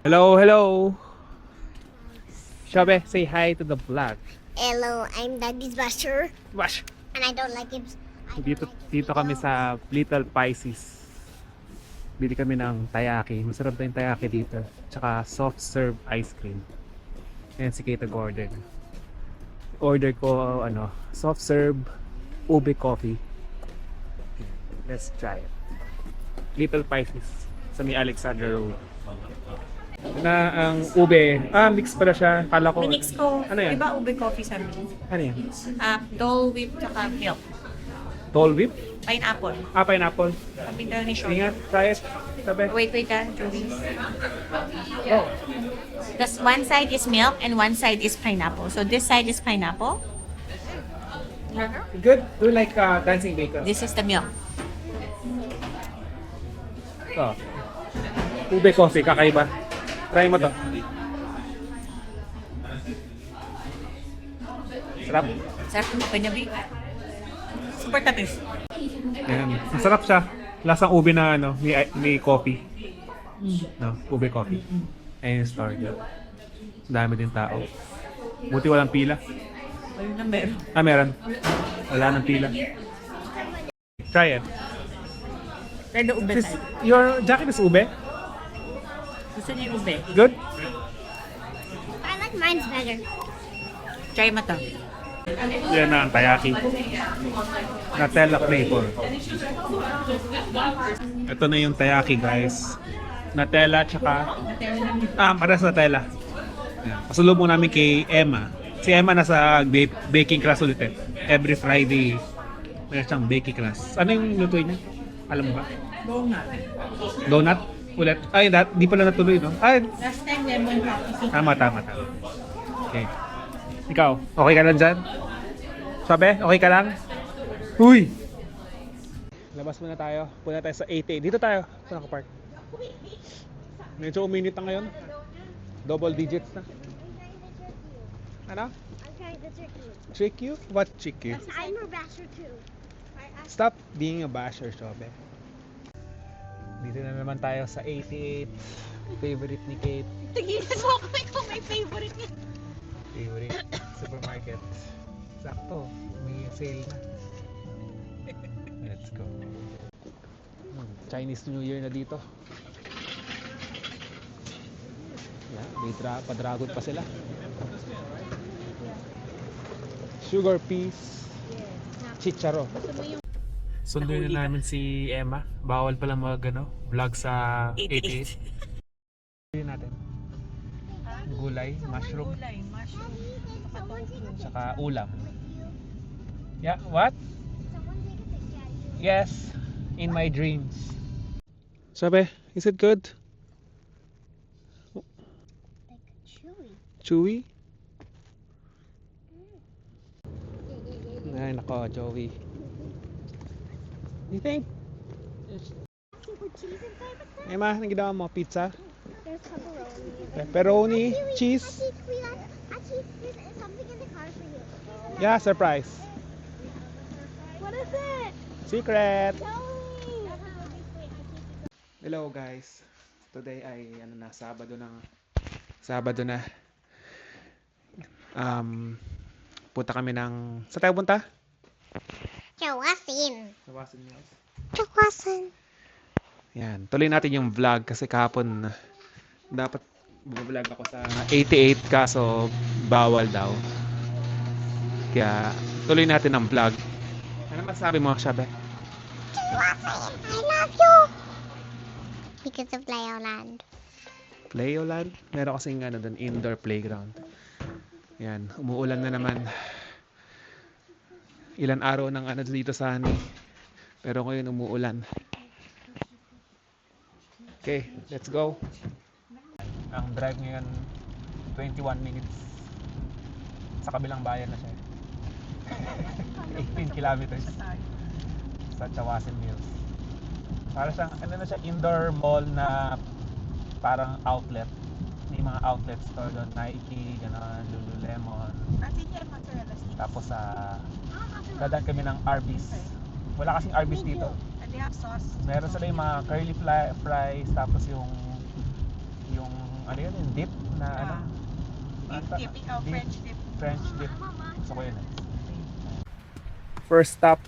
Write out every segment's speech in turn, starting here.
Hello, hello. Shabe, say hi to the vlog. Hello, I'm Daddy's Buster, Wash. and I don't like it. Dito kami sa Little Pisces. Bili kami ng taiyaki. Masarap na yung taiyaki dito. Tsaka soft serve ice cream. Ayan si Kate Gordon. Order ko soft serve ube coffee. Let's try it. Little Pisces sa may Alexander Road. Na ang ube. Mix pala siya. Kala ko. Minix ko, Ano yan? iba ube coffee sa amin. Ano yan? Dole whip tsaka milk. Tall whip? Pineapple. Pineapple. Sabi daw ni Sean. Ingat, try it. Sabi. Wait, Joey. Oh. That's one side is milk and one side is pineapple. So this side is pineapple. Good. Do you like dancing bacon? This is the milk. Oh. Ube coffee, kakaiba. Try mo to. Sarap. Sarap ng panyabi. Super tatis. Ayan. Masarap siya. Lasang ube na may coffee. No, ube coffee. Ayan yung store dyan. Dami din tao. Buti walang pila. Ayun na meron. Meron. Wala nang pila. Try it. Try the ube tayo. Your jacket is ube? Gusto niyo yung ube? Good? I like mine's better. Try mo to. Yan na ang taiyaki. Nutella flavor. Ito na yung taiyaki, guys. Nutella tsaka pares Nutella. Ayan. Pasulubong namin kay Emma. Si Emma nasa baking class ulit eh. Every Friday meron siyang baking class. Ano yung lutuin niya? Alam mo ba? Donut. Donut? Ulit? Ay, di pala natuloy, no? Ay, Last time lemon coffee. tama. Okay. Ikaw, okay ka lang dyan? Sabi, okay ka lang? Uy! Labas muna tayo. Punta tayo sa 88. Dito tayo. Saan ako park? Medyo uminit na ngayon. Double digits na. Ano? I'm trying the turkey. Trick you? What trick you? I'm a basher too. Stop being a basher, Sobe. Dito na naman tayo sa 88. Favorite ni Kate. Tigilan mo ako, ikaw may favorite niya. Favorite supermarket. Sakto, may sale na. Let's go. Chinese New Year na dito. Yan, may pa-dragon pa sila. Sugar peas. Chicharo. Sunduin na namin si Emma. Bawal pala vlog sa 88. Sunduin natin. Gulay, mushroom. Gulay, mushroom. Tsaka ulam. Yeah, what? Yes, in my dreams. Sabi, is it good? Chewy. Chewy? Ay, nako, Joey. You think? With cheese inside of that? Emma, anong ginawa mo? Pizza? There's pepperoni. Pepperoni? Cheese? There's something in the car for you. Yeah, surprise. What is it? Secret! Tell me. Hello guys. Today ay Sabado na. Punta kami ng sa tayo punta? Chawasin. Tawasin niyo. Chawasin. Yan, tuloy natin yung vlog kasi kahapon dapat vlog ako sa 88 kaso bawal daw. Kaya tuloy natin ang vlog. Ano masabi mo, Shabe? Chawasin, I love you. Because of Leoland. Playland? Meron kasing doon, indoor playground. Yan, umuulan na naman. Ilan araw ng dito sa pero ngayon umuulan. Okay, let's go. Ang drive ngayon 21 minutes. Sa kabilang bayan na siya. 18 kilometers sa Chawasin Mills. Para siyang indoor mall na parang outlet. May mga outlet store doon, Nike, Lululemon. Tapos dadaan kami ng Arby's. Wala kasing Arby's dito. They have sauce. Meron sila yung mga curly fries, tapos yung ano yun, yung dip na ano? Dip, ikaw, Dip. French dip. French dip. Gusto ko yun. First stop,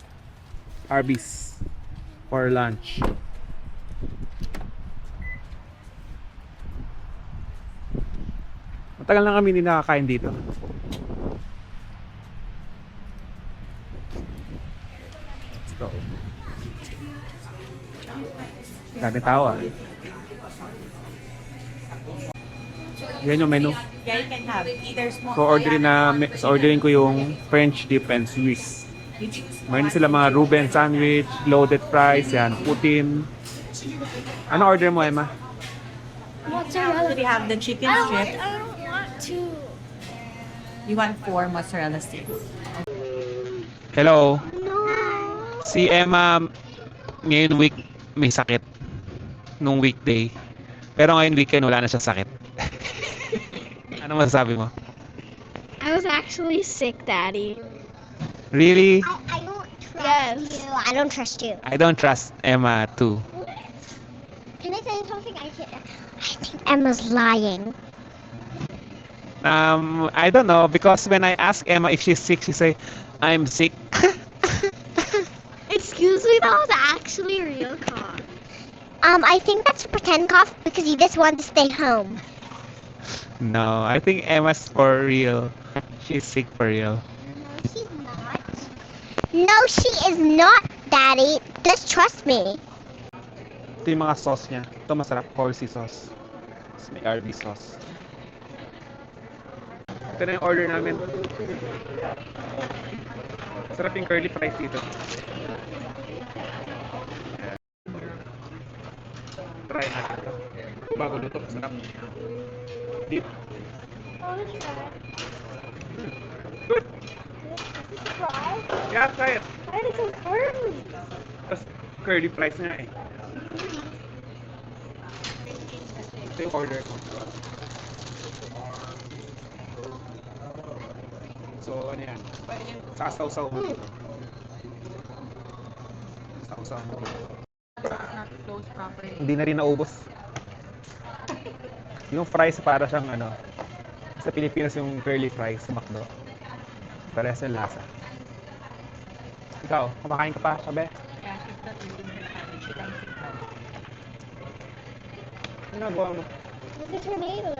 Arby's for lunch. Matagal na kami hindi nakakain dito. Let's go. Dami tao ah. Yan yung menu. Yeah, you can have either small. So ordering ko yung French dip and Swiss. You choose Mayroon sila mga Reuben sandwich, loaded fries, yan, putin. Ano order mo, Emma? So we have the chicken strip. I don't want to. You want 4 mozzarella sticks. Hello. No. Si Emma ngayon week may sakit nung weekday. Pero ngayon weekend wala na siya sakit. Ano masasabi mo? I was actually sick, Daddy. Really? I don't trust you. I don't trust you. I don't trust Emma too. Can I tell you something? I think Emma's lying. I don't know because when I ask Emma if she's sick, she say, "I'm sick." Excuse me, that was actually a real cough. I think that's a pretend cough because you just want to stay home. No, I think Emma's for real. She's sick for real. No, she's not. No, she is not, Daddy. Just trust me. Ito yung mga sauce niya. Ito masarap, horsey sauce. Tapos may RB sauce. Ito na yung order namin. Sarap yung curly fries dito. Try natin ito. Bago luto, masarap. Deep. Good. Yeah, try it. Why is it so curly? Tapos curly fries nga eh. Ito yung order ko. So, ano yan? Sasaw-saw mo dito. Sasaw-saw mo dito. Not closed properly. Hindi na rin naubos. Yung fries para siyang ano, sa Pilipinas yung curly fries sa McDo. Parehas yung lasa. Ikaw, kumakain ka pa, sabi? Yeah, she's not eating her sandwich. She likes it now. Ano nagawa mo? It's a tornado.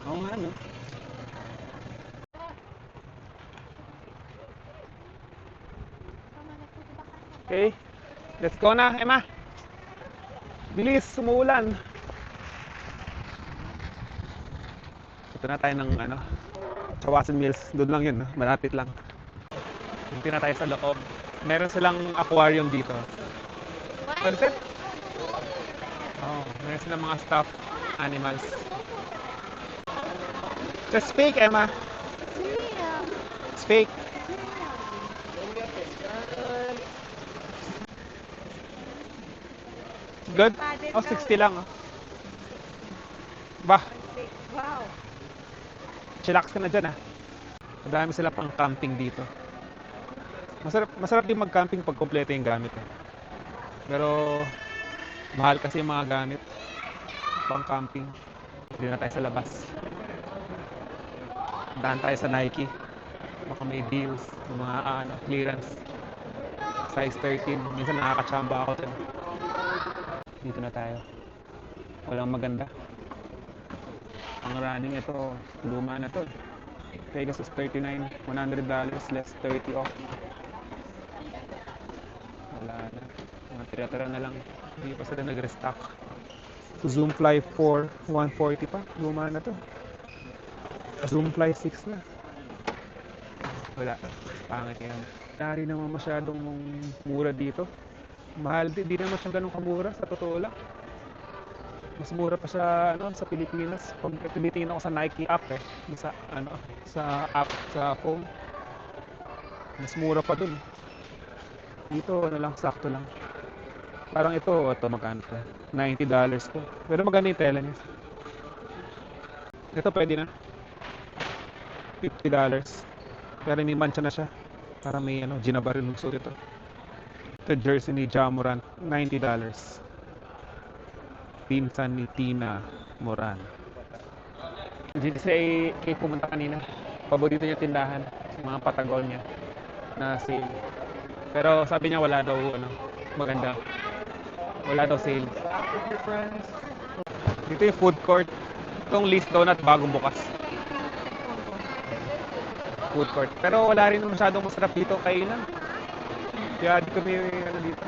Oo nga, no? Okay, let's go na, Emma. Bilis, sumuulan. Ito na tayo ng ano, Chawasan Mills. Doon lang yun, no? Malapit lang. Punti na tayo sa loob. Meron silang aquarium dito. Sunset? Oh, meron silang mga stuffed animals. Just speak, Emma. Speak. Good? Oh, 60 lang. Oh. Bah, Wow. chillax ka na dyan ah. Madami sila pang camping dito. Masarap din mag-camping pag kompleto yung gamit eh. Pero mahal kasi yung mga gamit pang camping. Hindi na tayo sa labas. Daan tayo sa Nike. Baka may deals, yung mga clearance. Size 13. Minsan nakakachamba ako dun. Dito na tayo. Walang maganda. Ang running ito, luma na to. Pegasus 39, $100 less 30 off. Wala na. Mga tira-tira na lang. Hindi pa sila nag-restock. Zoomfly 4, 140 pa. Luma na to. Zoomfly 6 na. Wala. Pangit yan. Dari naman masyadong mura dito. Mahal din. Di naman siya ganun kamura sa totoo lang. Mas mura pa sa Pilipinas. Pag tumitingin ako sa Nike app sa app sa phone. Mas mura pa dun. Dito sakto lang. Parang ito magkano to? $90 to. Pero maganda yung tela niya. Ito pwede na. $50. Pero may mancha na siya. Para may ginabaril ng suit ito. Ito jersey ni Ja Morant, $90. Pinsan ni Tina Moran. GTCA kayo pumunta kanina. Paborito niya tindahan. Yung mga patagol niya na sale. Pero sabi niya wala daw ano, maganda. Wala daw sale. Dito yung food court. Itong Lee's Donut bagong bukas. Food court. Pero wala rin masyadong masarap dito kainan. Kaya di kami ano dito.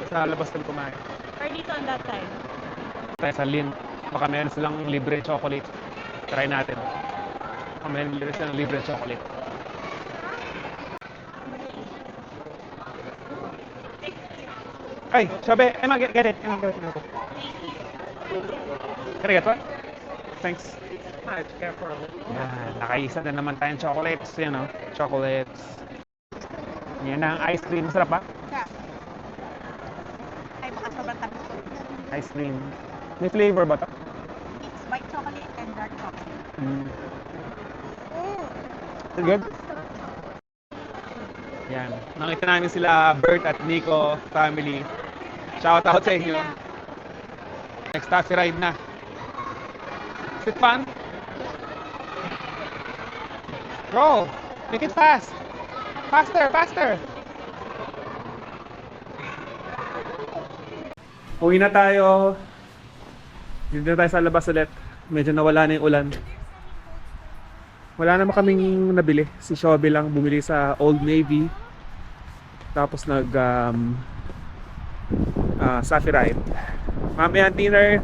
Sa labas kami kumain. Or dito on that side. Tayo sa Lin. Baka meron silang libre chocolate. Try natin. Baka meron silang libre chocolate. Ay, Shabe, Emma, get it. Emma, get it. Can I get one? Thanks. Yan, nakaisa na naman tayong chocolates. Yan o, chocolates. Yan ang ice cream. Masarap ba? Ay, baka sobrang tamis. Ice cream. May flavor ba ito? It's white chocolate and dark chocolate. Mm. Good? Yan. Nakita namin sila Bert at Nico family. Shout out sa inyo. Next taxi ride na. Is it fun? Go! Make it fast! Faster! Faster! Uwi na tayo. Dito na tayo sa labas ulit. Medyo nawala na yung ulan. Wala naman kaming nabili. Si Shobe lang bumili sa Old Navy. Tapos Safi ride. Mamaya ang dinner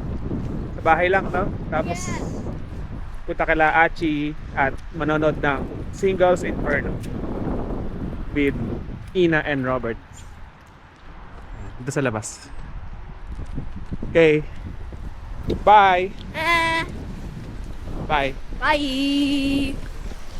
sa bahay lang, no? Tapos punta kala Achi at manonood ng Singles Inferno with Ina and Robert. Dito sa labas. Okay. Bye! Bye! Bye!